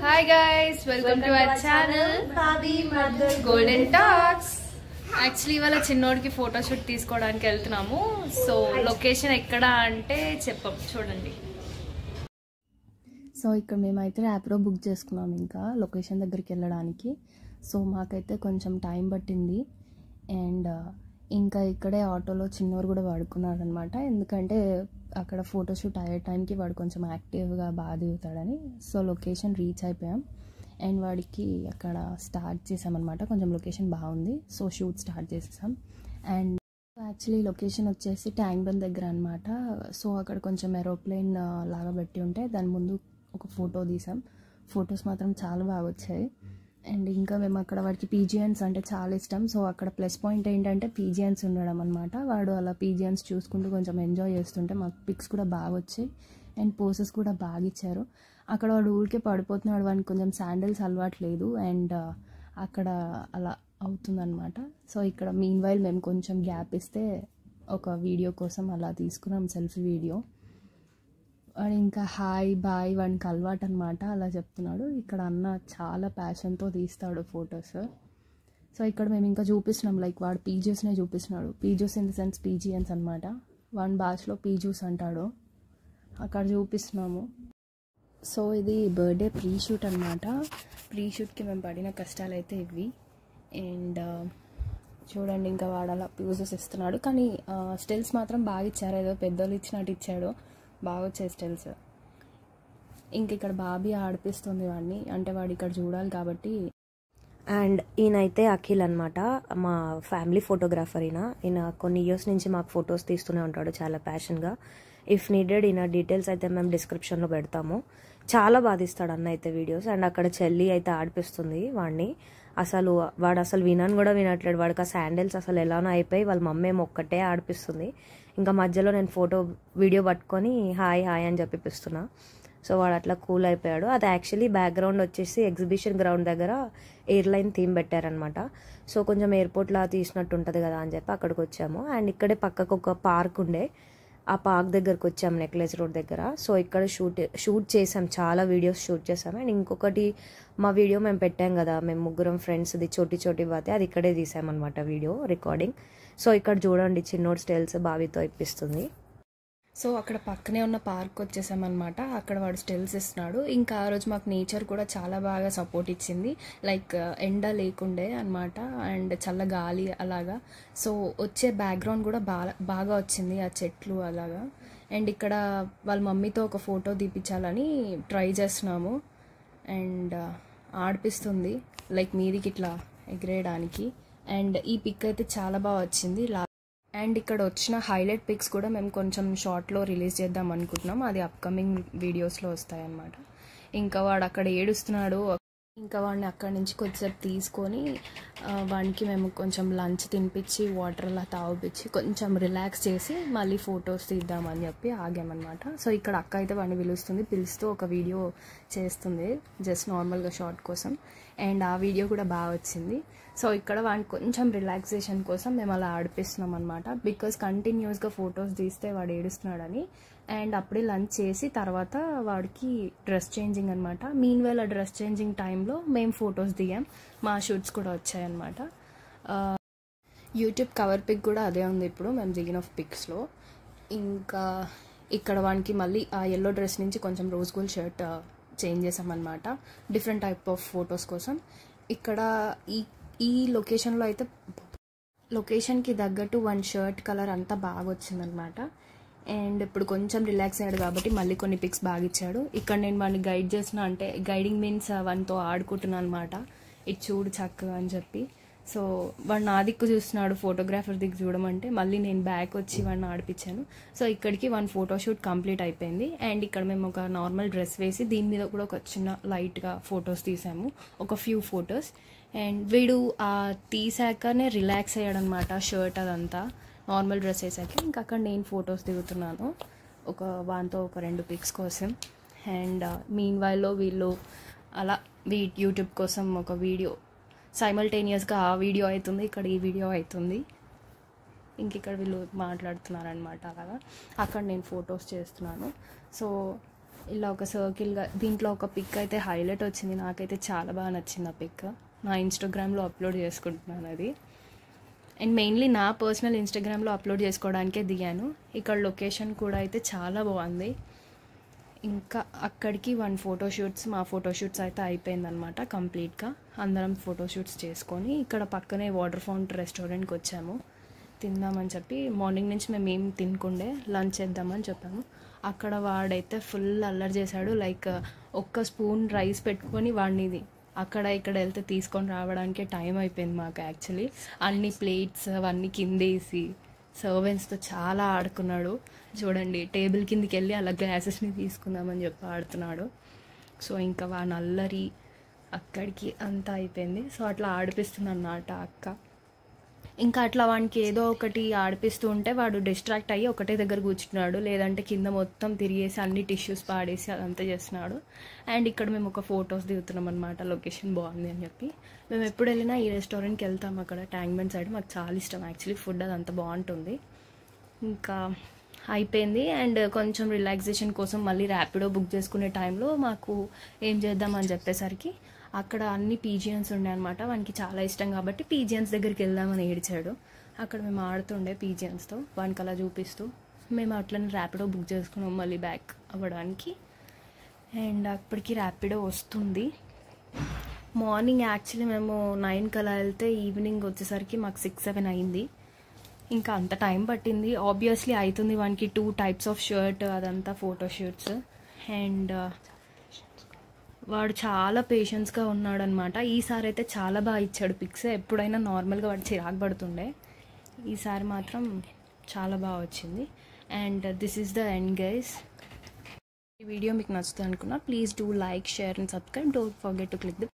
Hi guys, welcome to our channel Bobby Mother Golden Talks. Actually ఇవాళ చిన్నోడికి photoshoot తీసుకోవడానికి వెళ్తున్నాము. సో లొకేషన్ ఎక్కడ అంటే చెప్పం, చూడండి. సో ఇక్కడ మేమైతే ర్యాపిడో బుక్ చేసుకున్నాం ఇంకా లొకేషన్ దగ్గరికి వెళ్ళడానికి. సో మాకైతే కొంచెం టైం పట్టింది. అండ్ ఇంకా ఇక్కడే ఆటోలో చిన్నోడు కూడా వాడుకున్నాడు అనమాట. ఎందుకంటే అక్కడ ఫోటోషూట్ అయ్యే టైంకి వాడు కొంచెం యాక్టివ్గా బాగా దిగుతాడని. సో లొకేషన్ రీచ్ అయిపోయాం అండ్ వాడికి అక్కడ స్టార్ట్ చేసామన్నమాట. కొంచెం లొకేషన్ బాగుంది, సో షూట్ స్టార్ట్ చేసేసాం. అండ్ యాక్చువల్లీ లొకేషన్ వచ్చేసి ట్యాంక్ బండ్ దగ్గర అనమాట. సో అక్కడ కొంచెం ఏరోప్లేన్ లాగా పెట్టి ఉంటే దాని ముందు ఒక ఫోటో తీసాం. ఫొటోస్ మాత్రం చాలా బాగా వచ్చాయి. అండ్ ఇంకా మేము అక్కడ వాడికి పీజియన్స్ అంటే చాలా ఇష్టం. సో అక్కడ ప్లస్ పాయింట్ ఏంటంటే పీజియన్స్ ఉండడం అనమాట. వాడు అలా పీజియన్స్ చూసుకుంటూ కొంచెం ఎంజాయ్ చేస్తుంటే మాకు పిక్స్ కూడా బాగా వచ్చాయి అండ్ పోసెస్ కూడా బాగా ఇచ్చారు. అక్కడ వాడు ఊరికే పడిపోతున్నాడు, వాడికి కొంచెం శాండిల్స్ అలవాట్లేదు అండ్ అక్కడ అలా అవుతుందన్నమాట. సో ఇక్కడ మీన్ వైల్ మేము కొంచెం గ్యాప్ ఇస్తే ఒక వీడియో కోసం అలా తీసుకున్నాం, సెల్ఫీ వీడియో. వాడు ఇంకా హాయ్ బాయ్ వాడికి అలవాటు అనమాట, అలా చెప్తున్నాడు. ఇక్కడ అన్న చాలా ప్యాషన్తో తీస్తాడు ఫొటోస్. సో ఇక్కడ మేము ఇంకా చూపిస్తున్నాం, లైక్ వాడు పీజూస్నే చూపిస్తున్నాడు. పీజూస్ ఇన్ ది సెన్స్ పీజియన్స్ అనమాట. వాడి భాషలో పీజూస్ అంటాడు. అక్కడ చూపిస్తున్నాము. సో ఇది బర్త్డే ప్రీ షూట్ అనమాట. ప్రీ షూట్కి మేము పడిన కష్టాలు అయితే ఇవి. అండ్ చూడండి ఇంకా వాడు అలా ప్యూజెస్ ఇస్తున్నాడు, కానీ స్టిల్స్ మాత్రం బాగా ఇచ్చారు. ఏదో పెద్దోళ్ళు ఇచ్చినట్టు ఇచ్చాడు, బాగా వచ్చాయి స్టిల్స్. ఇంక ఇక్కడ బాబీ ఆడిపిస్తుంది వాడిని, అంటే వాడు ఇక్కడ చూడాలి కాబట్టి. అండ్ ఈయనైతే అఖిల్ అనమాట, మా ఫ్యామిలీ ఫోటోగ్రాఫర్. ఈయన కొన్ని ఇయర్స్ నుంచి మాకు ఫొటోస్ తీస్తూనే ఉంటాడు చాలా ప్యాషన్గా. ఇఫ్ నీడెడ్ ఈయన డీటెయిల్స్ అయితే మేము డిస్క్రిప్షన్లో పెడతాము. చాలా బాగా తీస్తాడు అన్న అయితే వీడియోస్. అండ్ అక్కడ చెల్లి అయితే ఆడిపిస్తుంది వాడిని. వాడు అసలు వినని కూడా వినట్లేడు. వాడికి ఆ శాండిల్స్ అసలు ఎలానో అయిపోయి వాళ్ళ మమ్మీ ఏమో ఒక్కటే ఆడిపిస్తుంది. ఇంకా మధ్యలో నేను వీడియో పట్టుకొని హాయ్ హాయ్ అని చెప్పిస్తున్నా. సో వాడు అట్లా కూల్ అయిపోయాడు. అది యాక్చువల్లీ బ్యాక్గ్రౌండ్ వచ్చేసి ఎగ్జిబిషన్ గ్రౌండ్ దగ్గర ఎయిర్లైన్ థీమ్ పెట్టారనమాట. సో కొంచెం ఎయిర్పోర్ట్లా తీసినట్టు ఉంటుంది కదా అని చెప్పి అక్కడికి వచ్చాము. అండ్ ఇక్కడే పక్కకు ఒక పార్క్ ఉండే, ఆ పార్క్ దగ్గరకు వచ్చాము, నెక్లెస్ రోడ్ దగ్గర. సో ఇక్కడ షూట్ చేసాం, చాలా వీడియోస్ షూట్ చేసాం. అండ్ ఇంకొకటి మా వీడియో మేము పెట్టాం కదా, మేము ముగ్గురం ఫ్రెండ్స్ది చోటి బాతే, అది ఇక్కడే తీసామన్నమాట వీడియో రికార్డింగ్. సో ఇక్కడ చూడండి చిన్నోడు స్టైల్స్ బావితో ఇప్పిస్తుంది. సో అక్కడ పక్కనే ఉన్న పార్క్ వచ్చేసామన్నమాట. అక్కడ వాడు స్టిల్స్ ఇస్తున్నాడు. ఇంకా ఆ రోజు మాకు నేచర్ కూడా చాలా బాగా సపోర్ట్ ఇచ్చింది. లైక్ ఎండ లేకుండే అనమాట అండ్ చల్ల గాలి అలాగా. సో వచ్చే బ్యాక్గ్రౌండ్ కూడా బాగా వచ్చింది, ఆ చెట్లు అలాగా. అండ్ ఇక్కడ వాళ్ళ మమ్మీతో ఒక ఫోటో తీపించాలని ట్రై చేస్తున్నాము. అండ్ ఆడిపిస్తుంది లైక్ మీదికి ఇట్లా ఎగిరేయడానికి. అండ్ ఈ పిక్ అయితే చాలా బాగా వచ్చింది. అండ్ ఇక్కడ వచ్చిన హైలైట్ పిక్స్ కూడా మేము కొంచెం షార్ట్లో రిలీజ్ చేద్దాం అనుకుంటున్నాం. అది అప్కమింగ్ వీడియోస్లో వస్తాయన్నమాట. ఇంకా వాడు అక్కడ ఏడుస్తున్నాడు. ఇంకా వాడిని అక్కడి నుంచి కొద్దిసేపు తీసుకొని వాడికి మేము కొంచెం లంచ్ తినిపించి వాటర్ అలా తాగిపించి కొంచెం రిలాక్స్ చేసి మళ్ళీ ఫొటోస్ తీద్దామని చెప్పి ఆగామన్నమాట. సో ఇక్కడ అక్క అయితే వాడిని పిలుస్తూ ఒక వీడియో చేస్తుంది, జస్ట్ నార్మల్గా షార్ట్ కోసం. అండ్ ఆ వీడియో కూడా బాగా వచ్చింది. సో ఇక్కడ వాడిని కొంచెం రిలాక్సేషన్ కోసం మేము అలా ఆడిపిస్తున్నాం అనమాట. బికాజ్ కంటిన్యూస్గా ఫొటోస్ తీస్తే వాడు ఏడుస్తున్నాడని. అండ్ అప్పుడే లంచ్ చేసి తర్వాత వాడికి డ్రెస్ చేంజింగ్ అనమాట. మీన్ వైల్ ఆ డ్రెస్ చేంజింగ్ టైంలో మేము ఫొటోస్ దిగాం, మా షూట్స్ కూడా వచ్చాయన్నమాట. యూట్యూబ్ కవర్ పిక్ కూడా అదే ఉంది ఇప్పుడు మేము దిగిన పిక్స్లో. ఇంకా ఇక్కడ వానికి మళ్ళీ ఆ ఎల్లో డ్రెస్ నుంచి కొంచెం రోజ్ గోల్డ్ షర్ట్ చేంజ్ చేసామన్నమాట, డిఫరెంట్ టైప్ ఆఫ్ ఫొటోస్ కోసం. ఇక్కడ ఈ లొకేషన్లో అయితే లొకేషన్కి తగ్గట్టు వన్ షర్ట్ కలర్ అంతా బాగా వచ్చిందనమాట. అండ్ ఇప్పుడు కొంచెం రిలాక్స్ అయ్యాడు కాబట్టి మళ్ళీ కొన్ని పిక్స్ బాగా ఇచ్చాడు. ఇక్కడ నేను వాడిని గైడ్ చేసిన, అంటే గైడింగ్ మీన్స్ వానితో ఆడుకుంటున్నాను అనమాట. ఇది చూడు చక్కగా అని చెప్పి. సో వాడు నా దిక్కు చూస్తున్నాడు, ఫోటోగ్రాఫర్ దిక్కు చూడమంటే మళ్ళీ నేను బ్యాక్ వచ్చి వాడిని ఆడిపించాను. సో ఇక్కడికి వన్ ఫోటోషూట్ కంప్లీట్ అయిపోయింది. అండ్ ఇక్కడ మేము ఒక నార్మల్ డ్రెస్ వేసి దీని మీద కూడా ఒక చిన్న లైట్గా ఫొటోస్ తీసాము, ఒక ఫ్యూ ఫొటోస్. అండ్ వీడు తీసాకనే రిలాక్స్ అయ్యాడు అనమాట, షర్ట్ అదంతా నార్మల్ డ్రెస్ వేసాక. ఇంకా అక్కడ నేను ఫొటోస్ దిగుతున్నాను వానితో ఒక 2 పిక్స్ కోసం. అండ్ మీన్ వైల్లో వీళ్ళు అలా యూట్యూబ్ కోసం ఒక వీడియో సైమల్టేనియస్గా ఆ వీడియో అవుతుంది, ఇక్కడ ఈ వీడియో అవుతుంది. ఇంక ఇక్కడ వీళ్ళు మాట్లాడుతున్నారనమాట. అలాగా అక్కడ నేను ఫొటోస్ చేస్తున్నాను. సో ఇలా ఒక సర్కిల్గా దీంట్లో ఒక పిక్ అయితే హైలైట్ వచ్చింది. నాకైతే చాలా బాగా నచ్చింది ఆ పిక్. నా ఇన్స్టాగ్రామ్లో అప్లోడ్ చేసుకుంటున్నాను అది. అండ్ మెయిన్లీ నా పర్సనల్ ఇన్స్టాగ్రామ్లో అప్లోడ్ చేసుకోవడానికే దిగాను. ఇక్కడ లొకేషన్ కూడా అయితే చాలా బాగుంది. ఇంకా అక్కడికి మా ఫోటోషూట్స్ అయితే అయిపోయిందనమాట కంప్లీట్గా. అందరం ఫోటోషూట్స్ చేసుకొని ఇక్కడ పక్కనే వాటర్ ఫౌంటైన్ రెస్టారెంట్కి వచ్చాము తిందామని చెప్పి. మార్నింగ్ నుంచి మేము ఏం తినకుండే లంచ్ చేద్దామని చెప్పాము. అక్కడ వాడైతే ఫుల్ అల్లరి చేశాడు. లైక్ ఒక్క స్పూన్ రైస్ పెట్టుకొని వాడిని అక్కడ ఇక్కడ వెళ్తే తీసుకొని రావడానికే టైం అయిపోయింది మాకు. యాక్చువల్లీ అన్ని ప్లేట్స్ అవన్నీ కిందేసి సర్వెంట్స్తో చాలా ఆడుకున్నాడు. చూడండి టేబుల్ కిందికి వెళ్ళి అలా గ్లాసెస్ని తీసుకుందామని చెప్పి ఆడుతున్నాడు. సో ఇంకా వాడిని అల్లరి అక్కడికి అంతా అయిపోయింది. సో అట్లా ఆడిపిస్తుంది అన్నమాట అక్క. ఇంకా అట్లా వానికి ఏదో ఒకటి ఆడిపిస్తూ ఉంటే వాడు డిస్ట్రాక్ట్ అయ్యి ఒకటే దగ్గర కూర్చున్నాడు. లేదంటే కింద మొత్తం తిరిగేసి అన్ని టిష్యూస్ పాడేసి అదంతా చేస్తున్నాడు. అండ్ ఇక్కడ మేము ఒక ఫొటోస్ దిగుతున్నాం అనమాట. లొకేషన్ బాగుంది అని చెప్పి. మేము ఎప్పుడు వెళ్ళినా ఈ రెస్టారెంట్కి వెళ్తాం. అక్కడ ట్యాంక్ బండ్ సైడ్ మాకు చాలా ఇష్టం యాక్చువల్లీ. ఫుడ్ అదంతా బాగుంటుంది. ఇంకా అయిపోయింది. అండ్ కొంచెం రిలాక్సేషన్ కోసం మళ్ళీ ర్యాపిడో బుక్ చేసుకునే టైంలో మాకు ఏం చేద్దామని చెప్పేసరికి అక్కడ అన్ని పీజియన్స్ ఉండే అనమాట. వానికి చాలా ఇష్టం కాబట్టి పీజియన్స్ దగ్గరికి వెళ్దామని ఏడిచాడు. అక్కడ మేము ఆడుతుండే పీజియన్స్తో వానికి అలా చూపిస్తూ. మేము అట్లనే ర్యాపిడో బుక్ చేసుకున్నాం మళ్ళీ బ్యాక్ అవ్వడానికి. అండ్ అప్పటికి ర్యాపిడో వస్తుంది. మార్నింగ్ యాక్చువల్లీ మేము 9కి అలా వెళ్తే ఈవినింగ్ వచ్చేసరికి మాకు 6-7 అయింది. ఇంకా అంత టైం పట్టింది. ఆబ్వియస్లీ అవుతుంది. వానికి 2 టైప్స్ ఆఫ్ షర్ట్ అదంతా ఫోటోషూట్స్. అండ్ వాడు చాలా పేషెన్స్గా ఉన్నాడనమాట. ఈసారి అయితే చాలా బాగా ఇచ్చాడు పిక్స్. ఎప్పుడైనా నార్మల్గా వాడు చిరాకు పడుతుండే. ఈసారి మాత్రం చాలా బాగా వచ్చింది. And this is the end guys. ఈ వీడియో మీకు నచ్చుతుంది అనుకున్నా. Please do like, share and subscribe. Don't forget to click the